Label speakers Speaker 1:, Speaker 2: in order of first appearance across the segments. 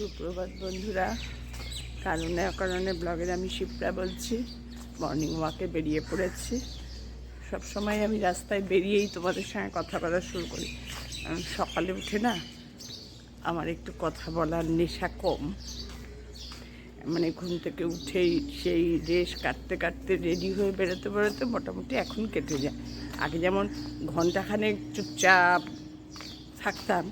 Speaker 1: সুপ্রভাত বন্ধুরা। কারণে অকারণে ব্লগের আমি শিপ্রা বলছি। মর্নিং ওয়াকে বেরিয়ে পড়েছি। সব সময় আমি রাস্তায় বেরিয়েই তোমাদের সঙ্গে কথা বলা শুরু করি। সকালে উঠে না আমার একটু কথা বলার নেশা কম, মানে ঘুম থেকে উঠেই সেই রেশ কাটতে কাটতে রেডি হয়ে বেরোতে বেরোতে মোটামুটি এখন কেটে যায়। আগে যেমন ঘন্টাখানেক চুপচাপ থাকতাম,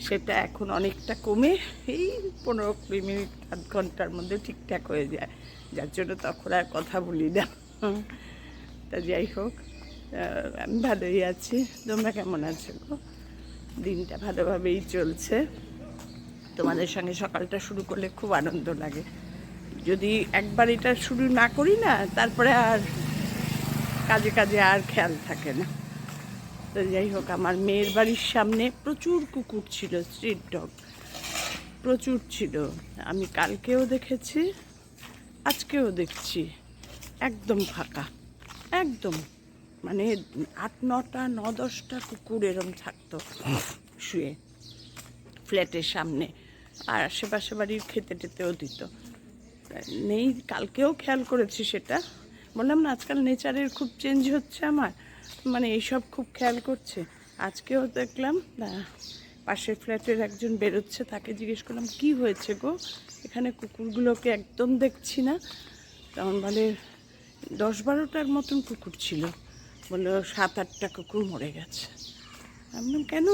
Speaker 1: সেটা এখন অনেকটা কমে এই 15-20 মিনিট আধ ঘন্টার মধ্যে ঠিকঠাক হয়ে যায়, যার জন্য তখন আর কথা বলি না। তা যাই হোক, আমি ভালোই আছি। তোমরা কেমন আছো গো? দিনটা ভালোভাবেই চলছে। তোমাদের সঙ্গে সকালটা শুরু করলে খুব আনন্দ লাগে। যদি একবার এটা শুরু না করি না, তারপরে আর কাজে কাজে আর খেয়াল থাকে না। তো যাই হোক, আমার মেয়ের বাড়ির সামনে প্রচুর কুকুর ছিল, স্ট্রিট ডগ প্রচুর ছিল। আমি কালকেও দেখেছি, আজকেও দেখছি, একদম ফাঁকা, একদম মানে 8-9টা 9-10টা কুকুর এরম থাকতো শুয়ে ফ্ল্যাটের সামনে, আর আশেপাশে বাড়ির খেতে টেতেও দিত। নেই, কালকেও খেয়াল করেছি সেটা। বললাম না, আজকাল নেচারের খুব চেঞ্জ হচ্ছে আমার, মানে এইসব খুব খেয়াল করছে। আজকেও দেখলাম পাশের ফ্ল্যাটের একজন বেরোচ্ছে, তাকে জিজ্ঞেস করলাম কি হয়েছে গো, এখানে কুকুরগুলোকে একদম দেখছি না। তখন বলে 10-12টার মতন কুকুর ছিল, বললো 7-8টা কুকুর মরে গেছে। আমি বললাম কেন,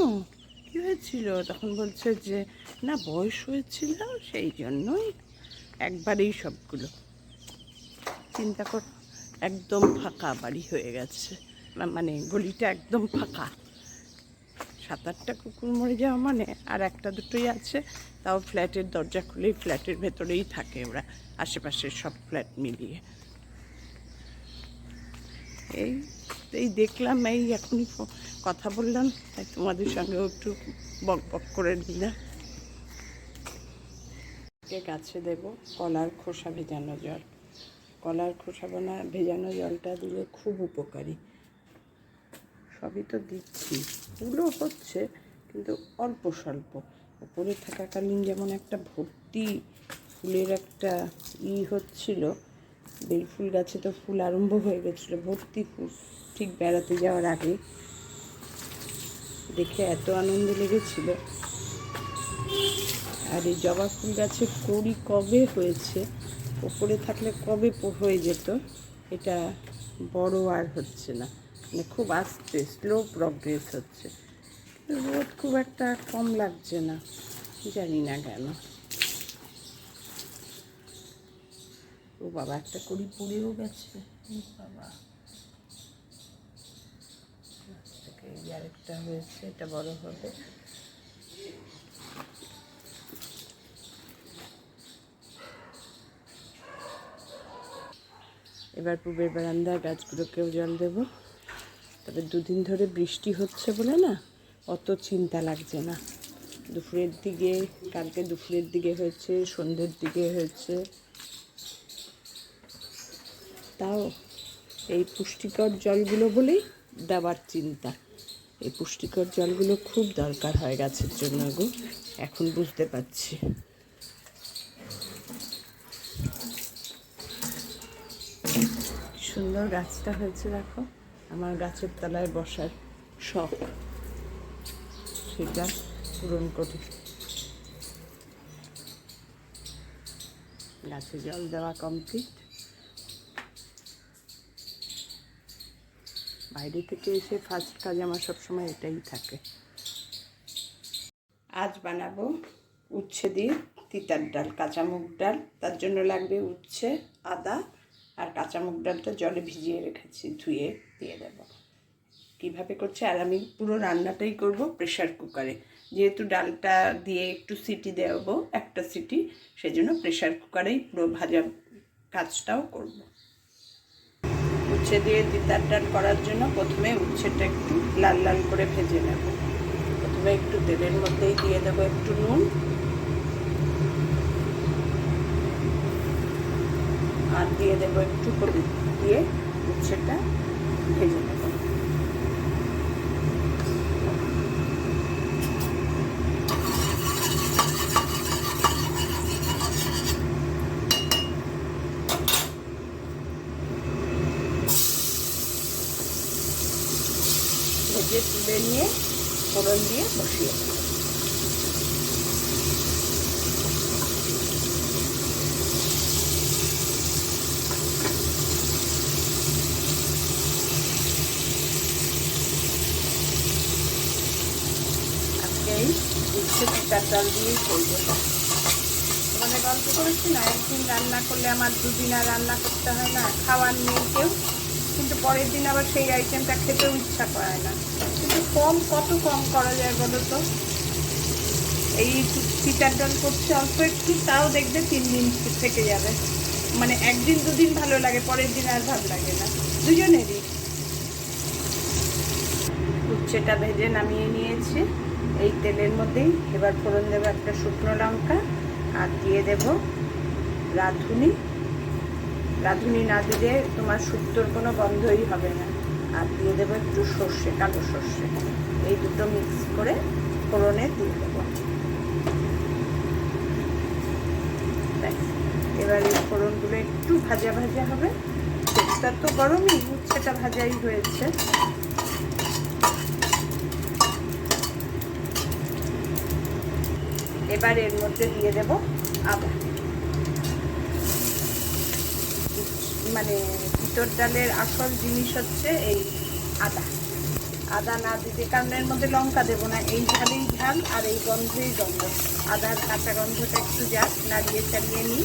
Speaker 1: কী হয়েছিল? তখন বলছে যে না, বয়স হয়েছিল সেই জন্যই একবারেই সবগুলো। চিন্তা কর, একদম ফাঁকা বাড়ি হয়ে গেছে, মানে গলিটা একদম ফাঁকা। 7-8টা কুকুর মরে যাওয়া মানে, আর 1-2টোই আছে, তাও ফ্ল্যাটের দরজা খুলেই ফ্ল্যাটের ভেতরেই থাকে ওরা, আশেপাশের সব ফ্ল্যাট মিলিয়ে। এই দেখলাম, এই এখনই কথা বললাম, তাই তোমাদের সঙ্গেও একটু বক বক করে দিলাম। গাছে দেব কলার খোসা ভেজানো জল। কলার খোসা ভেজানো জলটা দিলে খুব উপকারী। সবই তো দিচ্ছি, ফুলও হচ্ছে কিন্তু অল্প স্বল্প। ওপরে থাকাকালীন যেমন একটা ভর্তি ফুলের একটা হচ্ছিল, বেলফুল গাছে তো ফুল আরম্ভ হয়ে গেছিলো, ভর্তি ফুল। ঠিক বেড়াতে যাওয়ার আগে দেখে এত আনন্দ লেগেছিল। আর এই জবা ফুল গাছে কড়ি কবে হয়েছে, ওপরে থাকলে কবে হয়ে যেত, এটা বড় আর হচ্ছে না, মানে খুব আস্তে স্লো প্রগ্রেস হচ্ছে। রোদ খুব একটা কম লাগছে না, জানি না কেন। ও বাবা, একটা কড়ি পড়েও গেছে, বাবা। এই আরেকটা হয়েছে, এটা বড় হবে। এবার পূবের বারান্দার গাছগুলোকেও জল দেব। তবে 2 দিন ধরে বৃষ্টি হচ্ছে বলে না অত চিন্তা লাগছে না। দুপুরের দিকে, কালকে দুপুরের দিকে হয়েছে, সন্ধ্যের দিকে হয়েছে, তাও এই পুষ্টিকর জলগুলো বলেই দেওয়ার চিন্তা। এই পুষ্টিকর জলগুলো খুব দরকার হয় গাছের জন্য গো, এখন বুঝতে পারছি। সুন্দর গাছটা হয়েছে, দেখো। আমার গাছের তলায় বসার শখ, সেটা পূরণ করি। গাছে জল দেওয়া কমপ্লিট। বাইরে থেকে এসে ফার্স্ট কাজ আমার সবসময় এটাই থাকে। আজ বানাবো উচ্ছে দিয়ে তিতার ডাল, কাঁচা মুগ ডাল। তার জন্য লাগবে উচ্ছে, আদা আর কাঁচা মুগ ডালটা জলে ভিজিয়ে রেখেছি, ধুয়ে দিয়ে দেবো। কীভাবে করছে, আর আমি পুরো রান্নাটাই করব প্রেশার কুকারে, যেহেতু ডালটা দিয়ে একটু সিটি দেবো, একটা সিটি, সেজন্য প্রেশার কুকারেই পুরো ভাজা কাজটাও করব। উচ্ছে দিয়ে তিতার ডাল করার জন্য প্রথমে উচ্ছেটা একটু লাল লাল করে ভেজে নেব। প্রথমে একটু তেলের মধ্যেই দিয়ে দেবো একটু নুন, আর দিয়ে দেবো একটু হলুদ, দিয়ে উচ্ছেটা ভেজে নেব। তুলে নিয়ে ফোড়ন দিয়ে বসিয়ে দেব। আজকে এই উচ্ছে পিঠার ডাল দিয়েই করবো। মানে গল্প করেছি না, একদিন রান্না করলে আমার দুদিন আর রান্না করতে হয় না, খাওয়ার নেই কেউ, কিন্তু পরের দিন আবার সেই আইটেমটা খেতেও ইচ্ছা করে না। কিন্তু কত কম করা যায় বলো তো। এই পিঠার ডাল করছে অল্প একটু, তাও দেখবে 3 দিন থেকে যাবে। মানে একদিন দুদিন ভালো লাগে, পরের দিন আর ভালো লাগে না দুজনেরই। উচ্ছেটা ভেজে নামিয়ে নিয়েছি এই তেলের মধ্যেই। এবার ফোড়ন দেবো একটা শুকনো লঙ্কা, আর দিয়ে দেব রাঁধুনি। রাঁধুনি না দিলে তোমার শুক্তোর কোনো গন্ধই হবে না। আর দিয়ে দেবো একটু সর্ষে, কালো সর্ষে। এই দুটো মিক্স করে ফোড়নে দিয়ে দেবো। এবার এই ফোড়নগুলো একটু ভাজা ভাজা হবে। তেলটা তো গরমই, উচ্ছেটা ভাজাই হয়েছে। এবার এর মধ্যে দিয়ে দেব আদা। মানে ভিতর ডালের আসল জিনিস হচ্ছে এই আদা। আদা না দিতে, কারণ এর মধ্যে লঙ্কা দেবো না, এই ঝালেই ঝাল আর এই গন্ধেই গন্ধ। আদার কাঁচা গন্ধটা একটু যাক, নাড়িয়ে চালিয়ে নিই।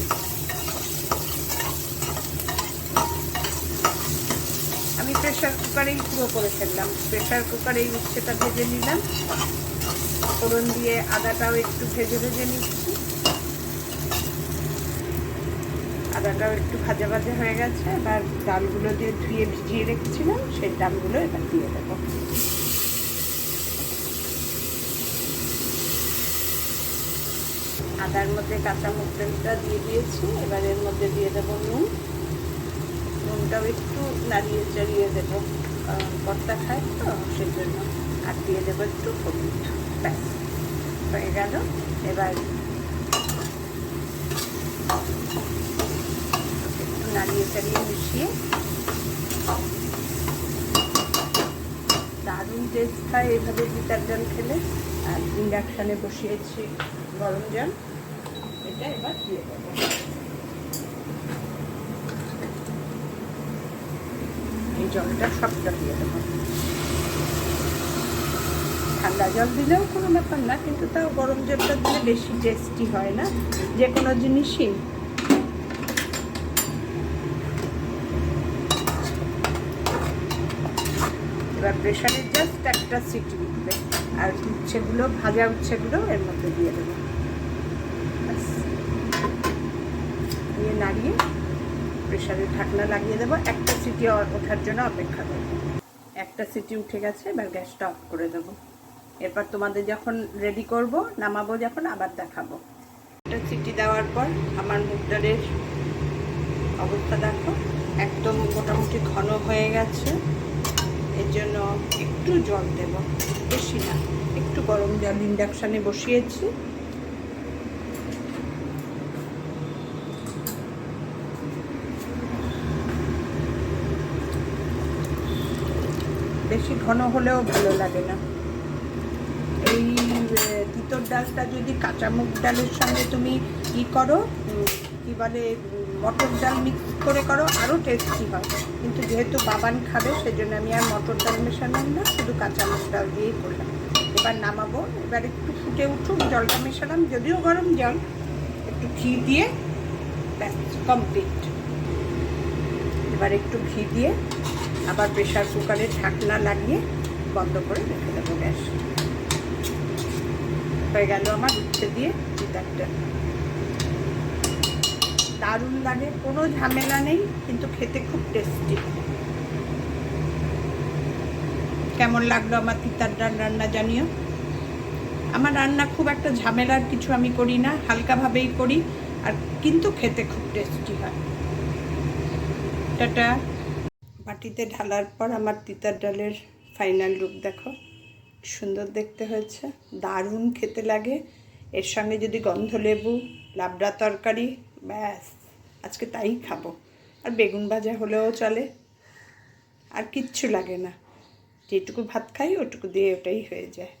Speaker 1: আমি প্রেশার কুকারেই পুরো করে ফেললাম। প্রেশার কুকারেই উচ্ছেটা ভেজে নিলাম, ফোড়ন দিয়ে আদাটাও একটু ভেজে ভেজে নিচ্ছি। আদাটাও একটু ভাজা ভাজা হয়ে গেছে। এবার ডালগুলো দিয়ে ধুয়ে ভিজিয়ে রেখেছিলাম, সেই ডালগুলো এবার দিয়ে দেবো। আদার মধ্যে কাঁচা মশলাটা দিয়ে দিয়েছি। এবার এর মধ্যে দিয়ে দেবো নুন। নুনটাও একটু নাড়িয়ে চাড়িয়ে দেবো, কর্তা খায় তো সেই জন্য। আর দিয়ে দেবো একটু হলুদ। ব্যাস হয়ে গেল। এবার একটু নাড়িয়ে চাড়িয়ে মিশিয়ে, দারুণ টেস্ট হয় এইভাবে পিঠার ডাল খেলে। আর ইন্ডাকশানে বসিয়েছি গরম জল, এটা এবার দিয়ে দেবো। এই জলটা সবটা দিয়ে দেবো। ঠান্ডা জল দিলেও কোনো ব্যাপার না, কিন্তু তাও গরম জলটা দিলে বেশি টেস্টি হয় না যে কোনো জিনিসই। এবার প্রেশারে জাস্ট একটা সিটি উঠবে, আর উচ্ছেগুলো, ভাজা উচ্ছেগুলো এর মধ্যে দিয়ে দেবো। দিয়ে নাড়িয়ে প্রেশারে ঢাকনা লাগিয়ে দেবো। একটা সিটি ওঠার জন্য অপেক্ষা করবো। একটা সিটি উঠে গেছে, এবার গ্যাসটা অফ করে দেবো। এরপর তোমাদের যখন রেডি করব, নামাবো যখন, আবার দেখাবো। একটা সিটি দেওয়ার পর আমার মুগ ডালের অবস্থা দেখো, একদম মোটামুটি ঘন হয়ে গেছে। এর জন্য একটু জল দেব, বেশি না, একটু গরম জল ইন্ডাকশানে বসিয়েছি। বেশি ঘন হলেও ভালো লাগে না। এই তিতর ডালটা যদি কাঁচা মুগ ডালের সঙ্গে তুমি করো, কি বলে, মটর ডাল মিক্স করে করো, আরও টেস্টি হয়। কিন্তু যেহেতু বাবান খাবে, সেজন্য আমি আর মটর ডাল মেশালাম না, শুধু কাঁচা মুগ ডাল দিয়েই করলাম। এবার নামাবো। এবার একটু ফুটে উঠুক, জলটা মেশালাম, যদিও গরম জল, একটু ঘি দিয়ে ব্যাস কমপ্লিট। এবার একটু ঘি দিয়ে আবার প্রেশার কুকারে ঢাকনা লাগিয়ে বন্ধ করে রেখে দেবো গ্যাস। হয়ে গেল আমার উচ্ছে দিয়ে পিঠার ডাল। দারুণ লাগে, কোনো ঝামেলা নেই, কিন্তু খেতে খুব টেস্টি। কেমন লাগলো আমার পিঠার ডাল রান্না জানিও। আমার রান্না খুব একটা ঝামেলার কিছু আমি করি না, হালকাভাবেই করি, আর কিন্তু খেতে খুব টেস্টি হয়। টাটা। বাটিতে ঢালার পর আমার তিতার ডালের ফাইনাল লুক দেখো, সুন্দর দেখতে হয়েছে, দারুণ খেতে লাগে। এর সঙ্গে যদি গন্ধলেবু, লাবড়া তরকারি, ব্যাস আজকে তাই খাবো। আর বেগুন ভাজা হলেও চলে, আর কিচ্ছু লাগে না। যেটুকু ভাত খাই ওটুকু দিয়ে ওটাই হয়ে যায়।